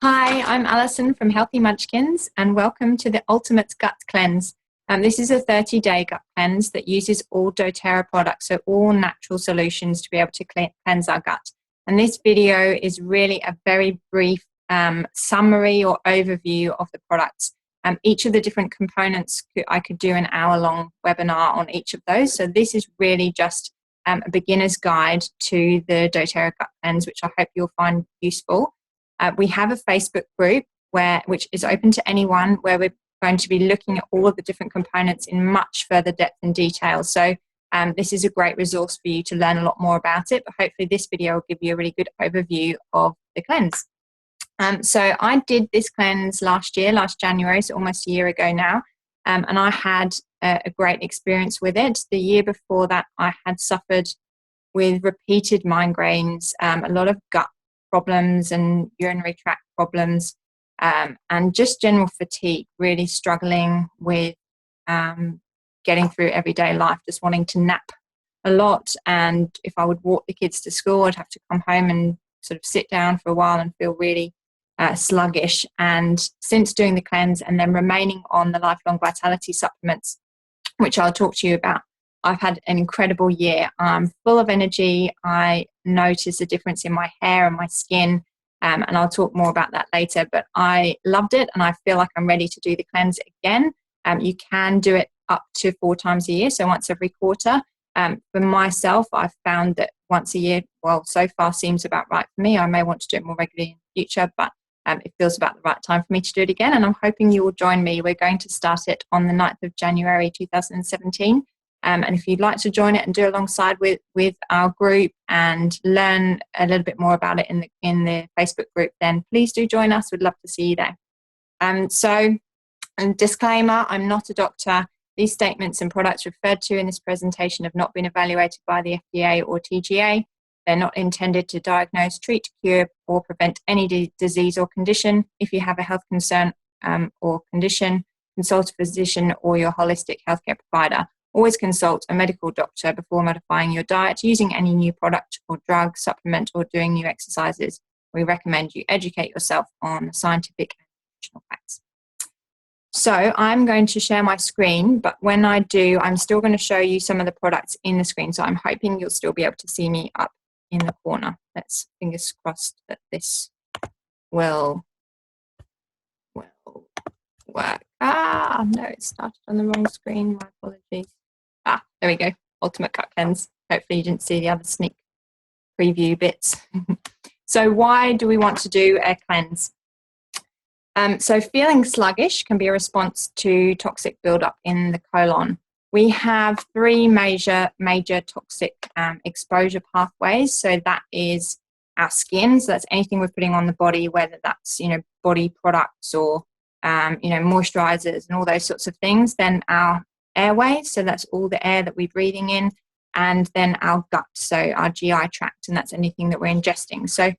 Hi, I'm Alison from Healthy Munchkins, and welcome to the Ultimate Gut Cleanse. This is a 30-day gut cleanse that uses all doTERRA products, so all natural solutions to be able to cleanse our gut. And this video is really a very brief summary or overview of the products. Each of the different components, I could do an hour-long webinar on each of those. So this is really just a beginner's guide to the doTERRA Gut Cleanse, which I hope you'll find useful. We have a Facebook group which is open to anyone, where we're going to be looking at all of the different components in much further depth and detail. So this is a great resource for you to learn a lot more about it, but hopefully this video will give you a really good overview of the cleanse. So I did this cleanse last January, so almost a year ago now, and I had a great experience with it. The year before that, I had suffered with repeated migraines, a lot of gut problems and urinary tract problems, and just general fatigue, really struggling with getting through everyday life, just wanting to nap a lot. And if I would walk the kids to school, I'd have to come home and sort of sit down for a while and feel really sluggish. And since doing the cleanse and then remaining on the lifelong vitality supplements, which I'll talk to you about, I've had an incredible year. I'm full of energy. I notice a difference in my hair and my skin, and I'll talk more about that later. But I loved it, and I feel like I'm ready to do the cleanse again. You can do it up to 4 times a year, so once every quarter. For myself, I've found that once a year, well, so far seems about right for me. I may want to do it more regularly in the future, but it feels about the right time for me to do it again, and I'm hoping you will join me. We're going to start it on the 9th of January 2017. And if you'd like to join it and do alongside with our group and learn a little bit more about it in the Facebook group, then please do join us. We'd love to see you there. So, disclaimer, I'm not a doctor. These statements and products referred to in this presentation have not been evaluated by the FDA or TGA. They're not intended to diagnose, treat, cure, or prevent any disease or condition. If you have a health concern or condition, consult a physician or your holistic healthcare provider. Always consult a medical doctor before modifying your diet, using any new product or drug, supplement, or doing new exercises. We recommend you educate yourself on scientific and nutritional facts. So I'm going to share my screen, but when I do, I'm still going to show you some of the products in the screen. So I'm hoping you'll still be able to see me up in the corner. Let's fingers crossed that this will work. No, it started on the wrong screen. My apologies. There we go. Ultimate Gut Cleanse. Hopefully you didn't see the other sneak preview bits. So why do we want to do a cleanse? So feeling sluggish can be a response to toxic buildup in the colon. We have 3 major toxic exposure pathways. So that is our skin. So that's anything we're putting on the body, whether that's, body products or, moisturizers and all those sorts of things. Then our airways, so that's all the air that we're breathing in, and then our gut, so our GI tract, and that's anything that we're ingesting. So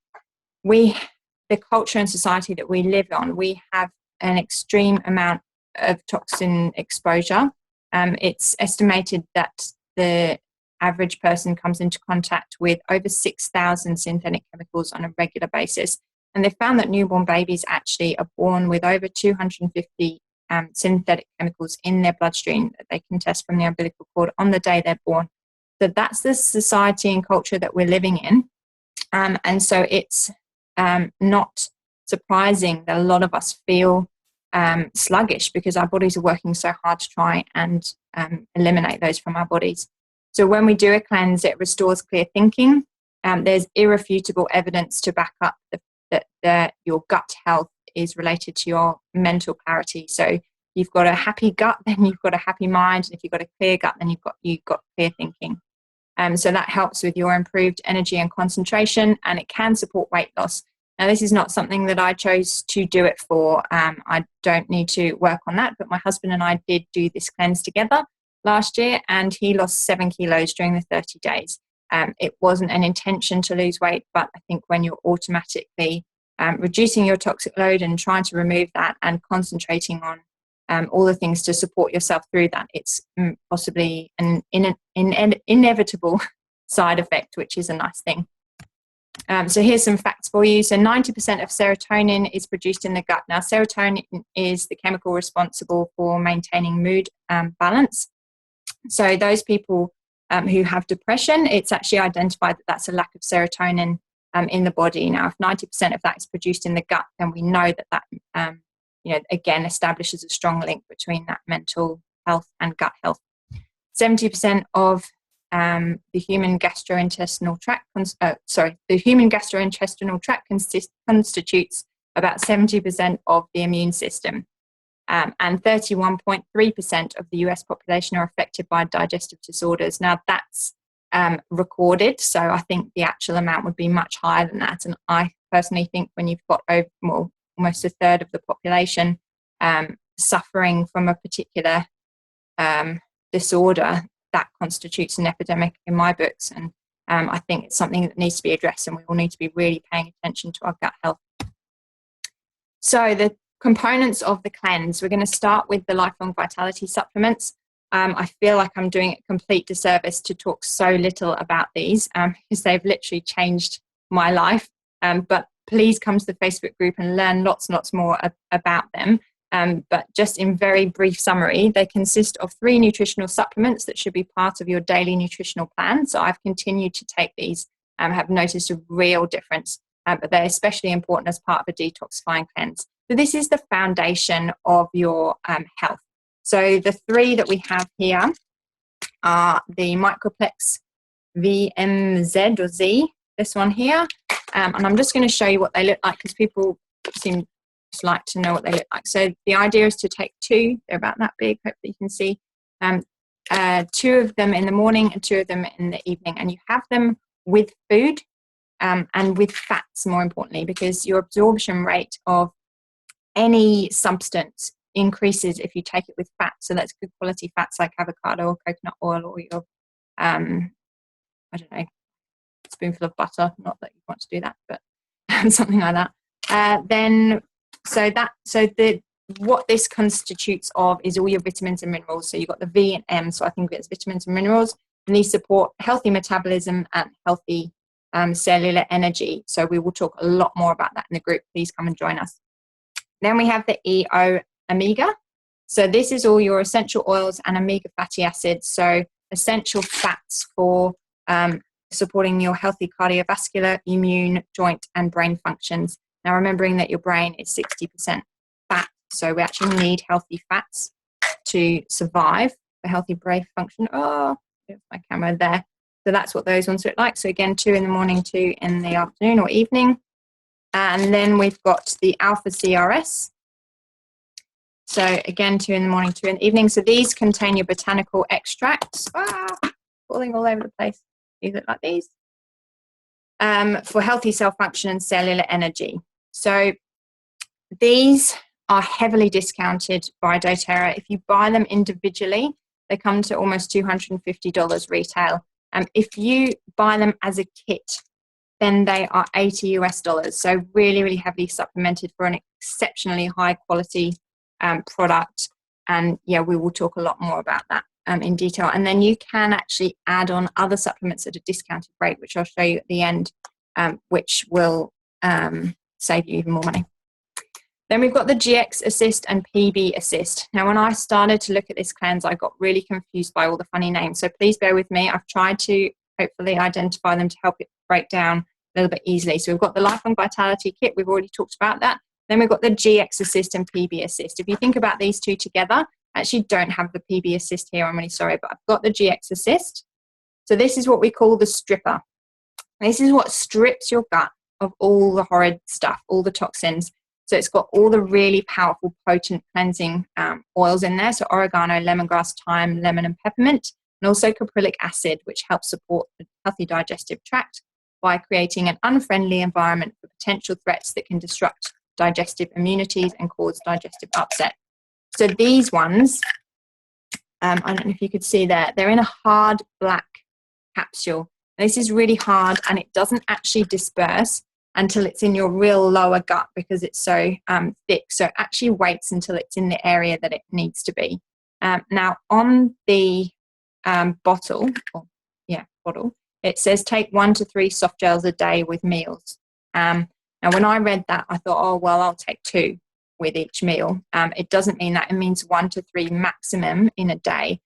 the culture and society that we live on, we have an extreme amount of toxin exposure. It's estimated that the average person comes into contact with over 6,000 synthetic chemicals on a regular basis. And they found that newborn babies actually are born with over 250 synthetic chemicals in their bloodstream that they can test from the umbilical cord on the day they're born. So that's the society and culture that we're living in. And so it's not surprising that a lot of us feel sluggish, because our bodies are working so hard to try and eliminate those from our bodies. So when we do a cleanse, it restores clear thinking. There's irrefutable evidence to back up that your gut health is related to your mental clarity. So you've got a happy gut, then you've got a happy mind. And if you've got a clear gut, then you've got clear thinking. So that helps with your improved energy and concentration, and it can support weight loss. Now, this is not something that I chose to do it for. I don't need to work on that, but my husband and I did do this cleanse together last year, and he lost 7 kilos during the 30 days. It wasn't an intention to lose weight, but I think when you're automatically reducing your toxic load and trying to remove that and concentrating on all the things to support yourself through that, it's possibly an inevitable side effect, which is a nice thing. So here's some facts for you. So 90% of serotonin is produced in the gut. Now, serotonin is the chemical responsible for maintaining mood balance. So those people who have depression, it's actually identified that that's a lack of serotonin in the body. Now, if 90% of that is produced in the gut, then we know that again, establishes a strong link between that mental health and gut health. 70% of the human gastrointestinal tract, constitutes about 70% of the immune system. And 31.3% of the US population are affected by digestive disorders. Now, that's recorded, so I think the actual amount would be much higher than that. And I personally think when you've got almost a third of the population suffering from a particular disorder, that constitutes an epidemic in my books. And I think it's something that needs to be addressed, and we all need to be really paying attention to our gut health. So the components of the cleanse, we're going to start with the lifelong vitality supplements. I feel like I'm doing a complete disservice to talk so little about these because they've literally changed my life. But please come to the Facebook group and learn lots and lots more about them. But just in very brief summary, they consist of 3 nutritional supplements that should be part of your daily nutritional plan. So I've continued to take these and have noticed a real difference, but they're especially important as part of a detoxifying cleanse. So this is the foundation of your health. So the 3 that we have here are the Microplex VMZ or Z, this one here. And I'm just going to show you what they look like because people seem to like to know what they look like. So the idea is to take 2, they're about that big, hopefully you can see, 2 of them in the morning and 2 of them in the evening. And you have them with food and with fats, more importantly, because your absorption rate of any substance increases if you take it with fat. So that's good quality fats like avocado or coconut oil or your, I don't know, spoonful of butter. Not that you want to do that, but something like that. What this constitutes of is all your vitamins and minerals. So you've got the V and M, so I think it's vitamins and minerals, and these support healthy metabolism and healthy cellular energy. So we will talk a lot more about that in the group. Please come and join us. Then we have the EO Omega. So this is all your essential oils and omega fatty acids. So essential fats for supporting your healthy cardiovascular, immune, joint, and brain functions. Now, remembering that your brain is 60% fat, so we actually need healthy fats to survive for healthy brain function. Oh, there's my camera there. So that's what those ones look like. So again, 2 in the morning, 2 in the afternoon or evening. And then we've got the Alpha CRS. So again, 2 in the morning, 2 in the evening. So these contain your botanical extracts. Falling all over the place. These look like these. For healthy cell function and cellular energy. So these are heavily discounted by doTERRA. If you buy them individually, they come to almost $250 retail. If you buy them as a kit, then they are $80 US. So really, really heavily supplemented for an exceptionally high quality product. And yeah, we will talk a lot more about that in detail. And then you can actually add on other supplements at a discounted rate, which I'll show you at the end, which will save you even more money. Then we've got the GX Assist and PB Assist. Now, when I started to look at this cleanse, I got really confused by all the funny names. So please bear with me. I've tried to hopefully identify them to help it break down a little bit easily. So we've got the Lifelong Vitality Kit. We've already talked about that. Then we've got the GX Assist and PB Assist. If you think about these 2 together, I actually don't have the PB Assist here. I'm really sorry, but I've got the GX Assist. So this is what we call the stripper. This is what strips your gut of all the horrid stuff, all the toxins. So it's got all the really powerful, potent cleansing oils in there. So oregano, lemongrass, thyme, lemon, and peppermint, and also caprylic acid, which helps support the healthy digestive tract by creating an unfriendly environment for potential threats that can disrupt digestive immunities and cause digestive upset. So these ones, I don't know if you could see there, they're in a hard black capsule. This is really hard and it doesn't actually disperse until it's in your real lower gut because it's so thick. So it actually waits until it's in the area that it needs to be. Now on the bottle, it says take 1 to 3 soft gels a day with meals. Now, when I read that, I thought, oh, well, I'll take 2 with each meal. It doesn't mean that. It means 1 to 3 maximum in a day.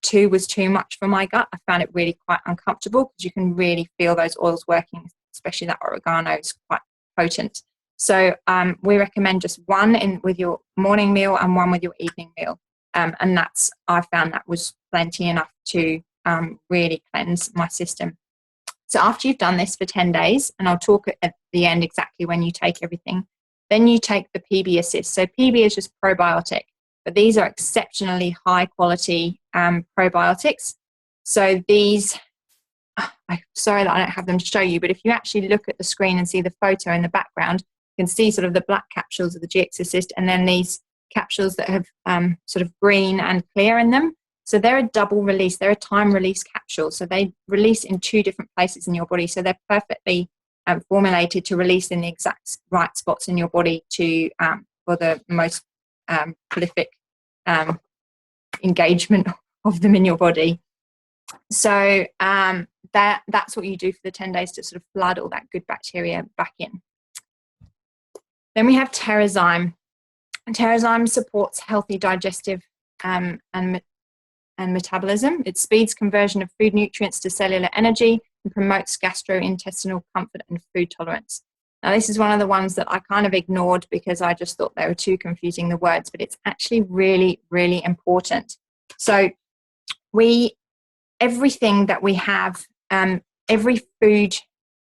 2 was too much for my gut. I found it really quite uncomfortable because you can really feel those oils working, especially that oregano is quite potent. So we recommend just 1 with your morning meal and 1 with your evening meal. And I found that was plenty enough to really cleanse my system. So after you've done this for 10 days, and I'll talk at the end exactly when you take everything, then you take the PB Assist. So PB is just probiotic, but these are exceptionally high quality probiotics. So these, I'm sorry that I don't have them to show you, but if you actually look at the screen and see the photo in the background, you can see sort of the black capsules of the GX Assist, and then these capsules that have sort of green and clear in them. So they're a double release, they're a time release capsule. So they release in 2 different places in your body. So they're perfectly formulated to release in the exact right spots in your body to for the most prolific engagement of them in your body. So that's what you do for the 10 days to sort of flood all that good bacteria back in. Then we have Terrazyme. Terrazyme supports healthy digestive and metabolism. It speeds conversion of food nutrients to cellular energy and promotes gastrointestinal comfort and food tolerance. Now, this is one of the ones that I kind of ignored because I just thought they were too confusing, the words, but it's actually really, really important. So everything that we have, every food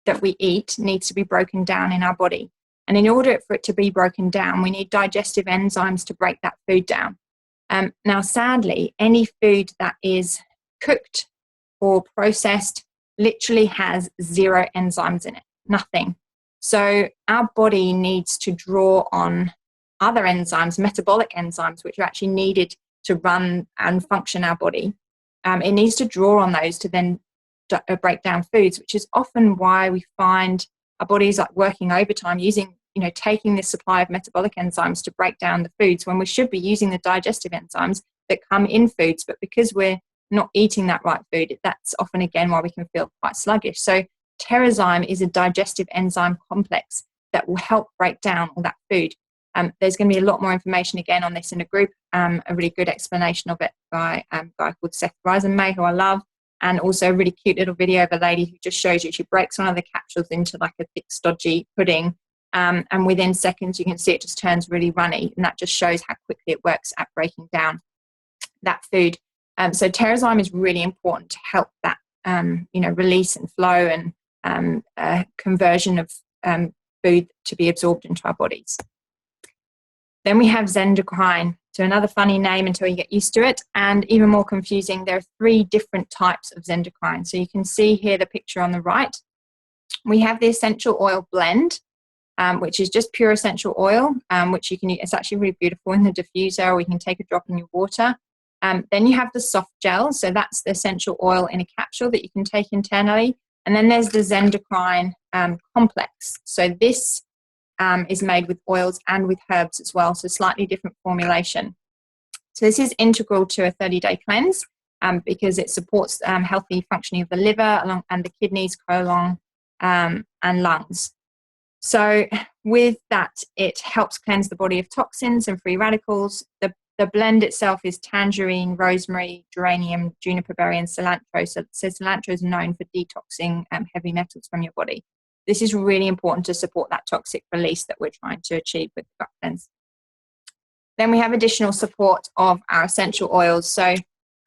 that we eat needs to be broken down in our body. And in order for it to be broken down, we need digestive enzymes to break that food down. Now, sadly, any food that is cooked or processed literally has 0 enzymes in it, nothing. So our body needs to draw on other enzymes, metabolic enzymes, which are actually needed to run and function our body. It needs to draw on those to then break down foods, which is often why we find our bodies like working overtime using, taking this supply of metabolic enzymes to break down the foods when we should be using the digestive enzymes that come in foods. But because we're not eating that right food, that's often again why we can feel quite sluggish. So Terrazyme is a digestive enzyme complex that will help break down all that food. There's going to be a lot more information again on this in a group, a really good explanation of it by a guy called Seth Risenmay, who I love, and also a really cute little video of a lady who just shows you, she breaks one of the capsules into like a thick, stodgy pudding, and within seconds you can see it just turns really runny, and that just shows how quickly it works at breaking down that food. So Terrazyme is really important to help that, release and flow and conversion of food to be absorbed into our bodies. Then we have Zendocrine. So another funny name until you get used to it, and even more confusing, there are 3 different types of Zendocrine. So you can see here the picture on the right. We have the essential oil blend, which is just pure essential oil, which you can use. It's actually really beautiful in the diffuser, or you can take a drop in your water. Then you have the soft gel. So that's the essential oil in a capsule that you can take internally. And then there's the Zendocrine complex. So this is made with oils and with herbs as well, so slightly different formulation. So this is integral to a 30-day cleanse because it supports healthy functioning of the liver and the kidneys, colon, and lungs. So with that, it helps cleanse the body of toxins and free radicals. The blend itself is tangerine, rosemary, geranium, juniper berry, and cilantro. So cilantro is known for detoxing heavy metals from your body. This is really important to support that toxic release that we're trying to achieve with the gut cleanse. Then we have additional support of our essential oils. So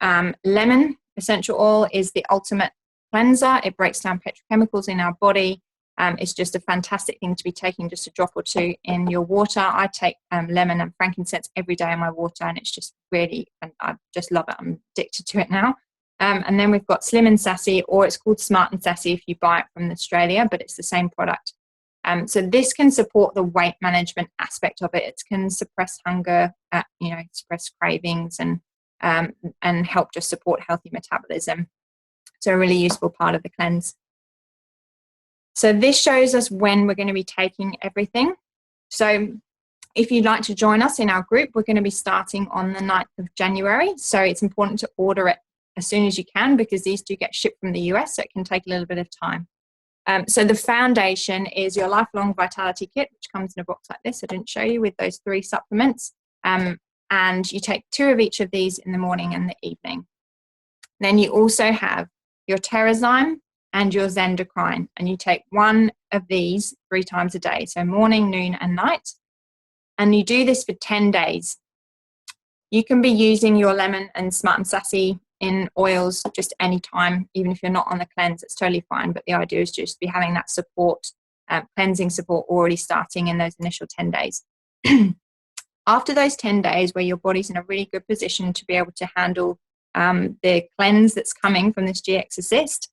lemon essential oil is the ultimate cleanser. It breaks down petrochemicals in our body. It's just a fantastic thing to be taking just a drop or 2 in your water. I take lemon and frankincense every day in my water, and it's just really, and I just love it. I'm addicted to it now. And then we've got Slim and Sassy, or it's called Smart and Sassy if you buy it from Australia, but it's the same product. So this can support the weight management aspect of it. It can suppress hunger, suppress cravings, and help just support healthy metabolism. So a really useful part of the cleanse. So this shows us when we're going to be taking everything. So if you'd like to join us in our group, we're going to be starting on the 9th of January. So it's important to order it as soon as you can, because these do get shipped from the US, so it can take a little bit of time. So the foundation is your Lifelong Vitality Kit, which comes in a box like this. I didn't show you, with those 3 supplements. And you take 2 of each of these in the morning and the evening. Then you also have your Terrazyme and your Zendocrine, and you take 1 of these 3 times a day, so morning, noon, and night. And you do this for 10 days. You can be using your lemon and Smart and Sassy in oils just any time, even if you're not on the cleanse, it's totally fine. But the idea is just be having that support, cleansing support already starting in those initial 10 days. After those 10 days, where your body's in a really good position to be able to handle the cleanse that's coming from this GX Assist,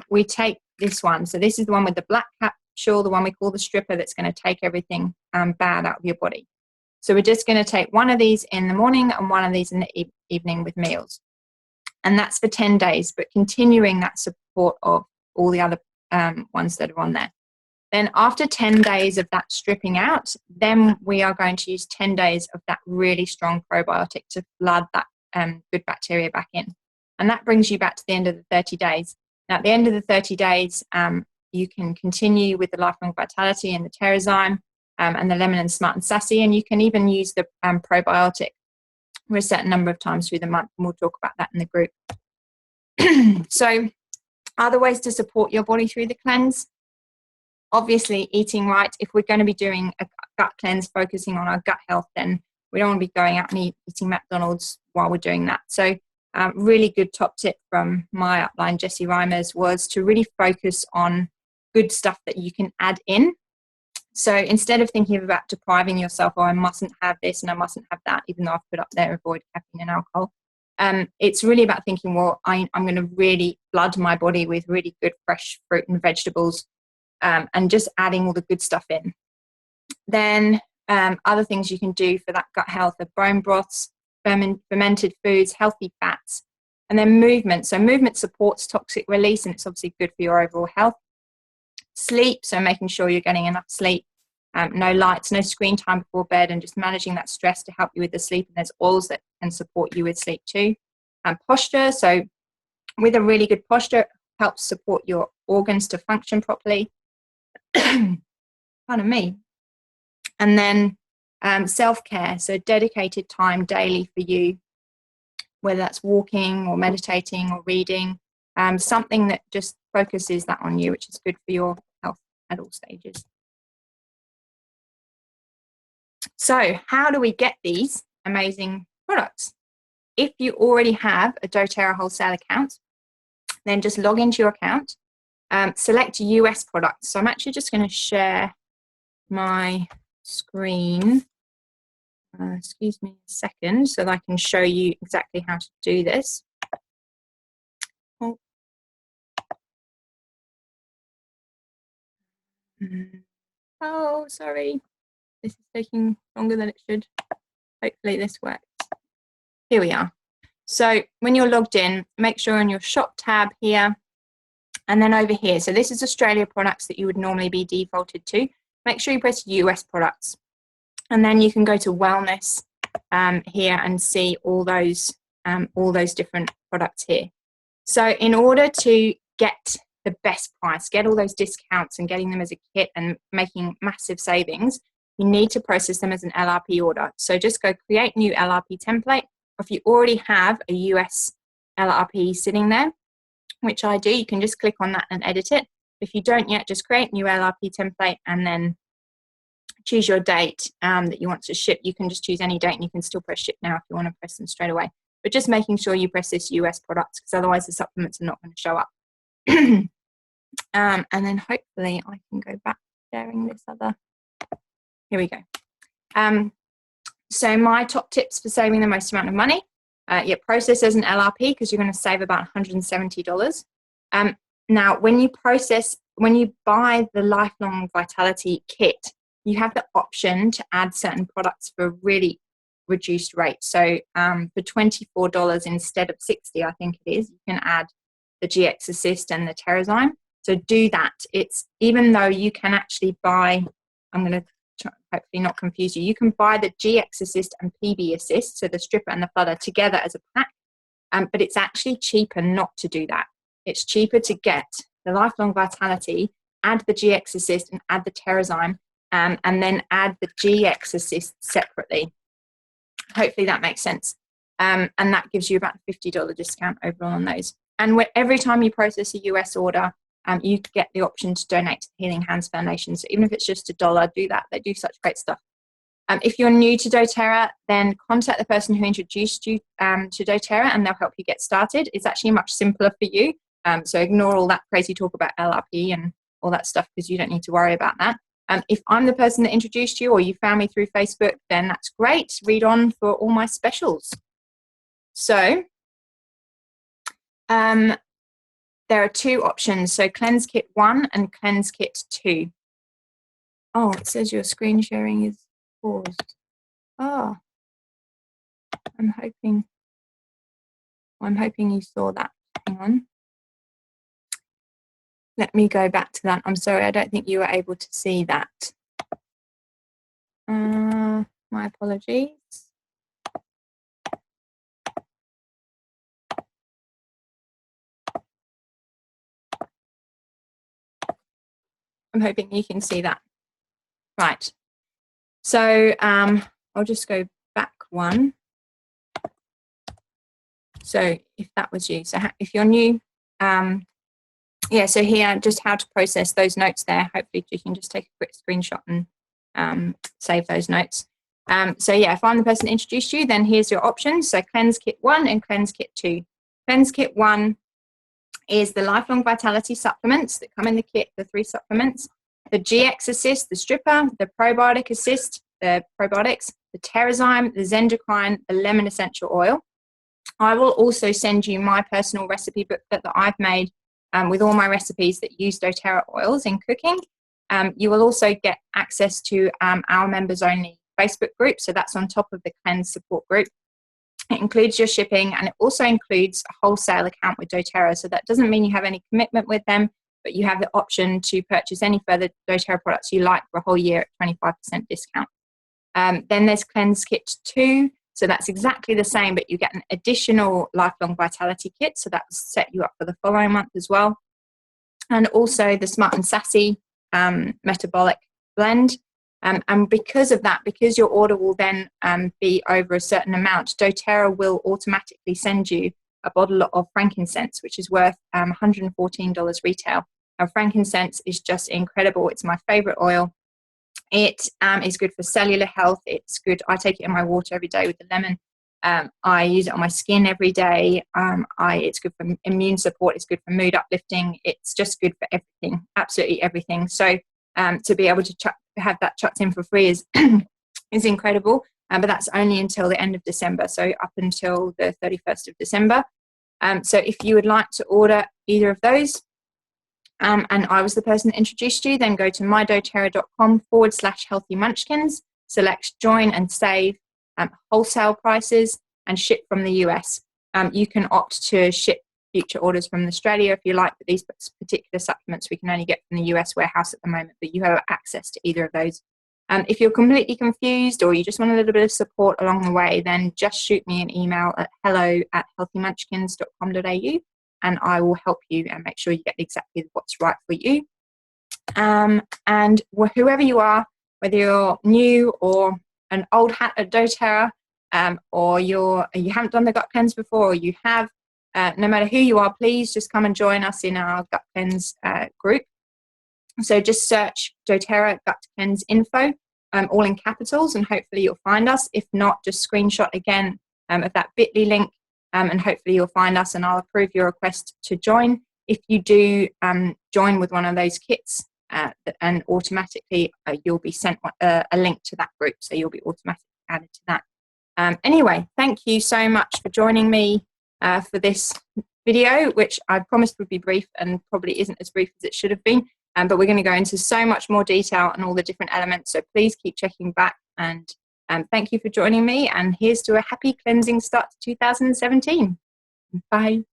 we take this one. So this is the one with the black capsule, the one we call the stripper, that's going to take everything bad out of your body. So we're just going to take 1 of these in the morning and 1 of these in the evening with meals. And that's for 10 days, but continuing that support of all the other ones that are on there. Then after 10 days of that stripping out, then we are going to use 10 days of that really strong probiotic to flood that good bacteria back in. And that brings you back to the end of the 30 days. Now, at the end of the 30 days, you can continue with the Lifelong Vitality and the Terrazyme and the Lemon and Smart and Sassy, and you can even use the probiotic for a certain number of times through the month, and we'll talk about that in the group. So, other ways to support your body through the cleanse. Obviously, eating right. If we're going to be doing a gut cleanse focusing on our gut health, then we don't want to be going out and eating McDonald's while we're doing that. So really good top tip from my upline, Jessie Reimers, was to really focus on good stuff that you can add in. So instead of thinking about depriving yourself, oh, I mustn't have this and I mustn't have that, even though I've put up there avoid caffeine and alcohol, it's really about thinking, well, I'm going to really flood my body with really good fresh fruit and vegetables, and just adding all the good stuff in. Then other things you can do for that gut health are bone broths, fermented foods, healthy fats, and then movement. So movement supports toxic release, and it's obviously good for your overall health. Sleep, so making sure you're getting enough sleep. No lights, no screen time before bed, and just managing that stress to help you with the sleep. And there's oils that can support you with sleep too. Posture, so with a really good posture, helps support your organs to function properly. Pardon me. And then self-care, so dedicated time daily for you, whether that's walking or meditating or reading, something that just focuses that on you, which is good for your health at all stages. So how do we get these amazing products? If you already have a doTERRA wholesale account, then just log into your account, select US products. So I'm actually just going to share my screen. Excuse me a second, so that I can show you exactly how to do this. Oh, sorry. This is taking longer than it should. Hopefully this works. Here we are. So when you're logged in, make sure on your shop tab here, and then over here. So this is Australia products that you would normally be defaulted to. Make sure you press US products. And then you can go to wellness here and see all those different products here. So in order to get the best price, get all those discounts and getting them as a kit and making massive savings, you need to process them as an LRP order. So just go create new LRP template. If you already have a US LRP sitting there, which I do, you can just click on that and edit it. If you don't yet, just create new LRP template and then choose your date that you want to ship. You can just choose any date and you can still press ship now if you want to press them straight away. But just making sure you press this US products, because otherwise the supplements are not going to show up. And then hopefully I can go back sharing this other. Here we go. So my top tips for saving the most amount of money. Process as an LRP because you're going to save about $170. Now, when you buy the Lifelong Vitality Kit, you have the option to add certain products for really reduced rates. So for $24 instead of $60, I think it is, you can add the GX Assist and the Terrazyme. So do that. It's even though you can actually buy, I'm going to hopefully not confuse you, you can buy the GX Assist and PB Assist, so the stripper and the flooder together as a pack. but it's actually cheaper not to do that. It's cheaper to get the Lifelong Vitality, add the GX Assist and add the Terrazyme, and then add the GX Assist separately. Hopefully that makes sense. And that gives you about a $50 discount overall on those. And every time you process a US order, you get the option to donate to the Healing Hands Foundation. So even if it's just $1, do that. They do such great stuff. If you're new to doTERRA, then contact the person who introduced you to doTERRA, and they'll help you get started. It's actually much simpler for you. So ignore all that crazy talk about LRP and all that stuff, because you don't need to worry about that. If I'm the person that introduced you, or you found me through Facebook, then that's great. Read on for all my specials. So there are two options. So Cleanse Kit 1 and Cleanse Kit 2. Oh, it says your screen sharing is paused. Oh, I'm hoping you saw that. Hang on. Let me go back to that. I'm sorry, I don't think you were able to see that. My apologies. I'm hoping you can see that. Right. So I'll just go back one. So if that was you, so if you're new, yeah, so here, just how to process those notes there. Hopefully you can just take a quick screenshot and save those notes. So yeah, if I'm the person that introduced you, then here's your options. So Cleanse Kit 1 and Cleanse Kit 2. Cleanse Kit 1 is the Lifelong Vitality supplements that come in the kit, the 3 supplements. The GX Assist, the stripper, the Probiotic Assist, the probiotics, the Terrazyme, the Zendocrine, the Lemon Essential Oil. I will also send you my personal recipe booklet that I've made with all my recipes that use doTERRA oils in cooking. You will also get access to our members only Facebook group. So that's on top of the Cleanse support group. It includes your shipping, and it also includes a wholesale account with doTERRA. So that doesn't mean you have any commitment with them, but you have the option to purchase any further doTERRA products you like for a whole year at 25% discount. Then there's Cleanse Kit 2. So that's exactly the same, but you get an additional Lifelong Vitality kit. So that will set you up for the following month as well. And also the Smart and Sassy Metabolic Blend. And because of that, because your order will then be over a certain amount, doTERRA will automatically send you a bottle of frankincense, which is worth $114 retail. Now, frankincense is just incredible. It's my favorite oil. It is good for cellular health. It's good. I take it in my water every day with the lemon. I use it on my skin every day. It's good for immune support. It's good for mood uplifting. It's just good for everything, absolutely everything. So to be able to have that chucked in for free is is incredible. But that's only until the end of December, so up until the 31st of December. So if you would like to order either of those, and I was the person that introduced you, then go to mydoterra.com/healthy munchkins, select join and save wholesale prices, and ship from the US. You can opt to ship future orders from Australia if you like, but these particular supplements we can only get from the US warehouse at the moment, but you have access to either of those. If you're completely confused or you just want a little bit of support along the way, then just shoot me an email at hello@healthymunchkins.com.au, and I will help you and make sure you get exactly what's right for you. And whoever you are, whether you're new or an old hat at doTERRA, or you haven't done the gut cleanse before, or you have, no matter who you are, please just come and join us in our gut cleanse group. So just search doTERRA Gut Cleanse Info, all in capitals, and hopefully you'll find us. If not, just screenshot again of that bit.ly link, and hopefully you'll find us, and I'll approve your request to join. If you do join with one of those kits, and automatically you'll be sent a link to that group, so you'll be automatically added to that. Anyway, thank you so much for joining me for this video, which I promised would be brief and probably isn't as brief as it should have been. But we're going to go into so much more detail and all the different elements, so please keep checking back, and thank you for joining me, and here's to a happy cleansing start to 2017. Bye.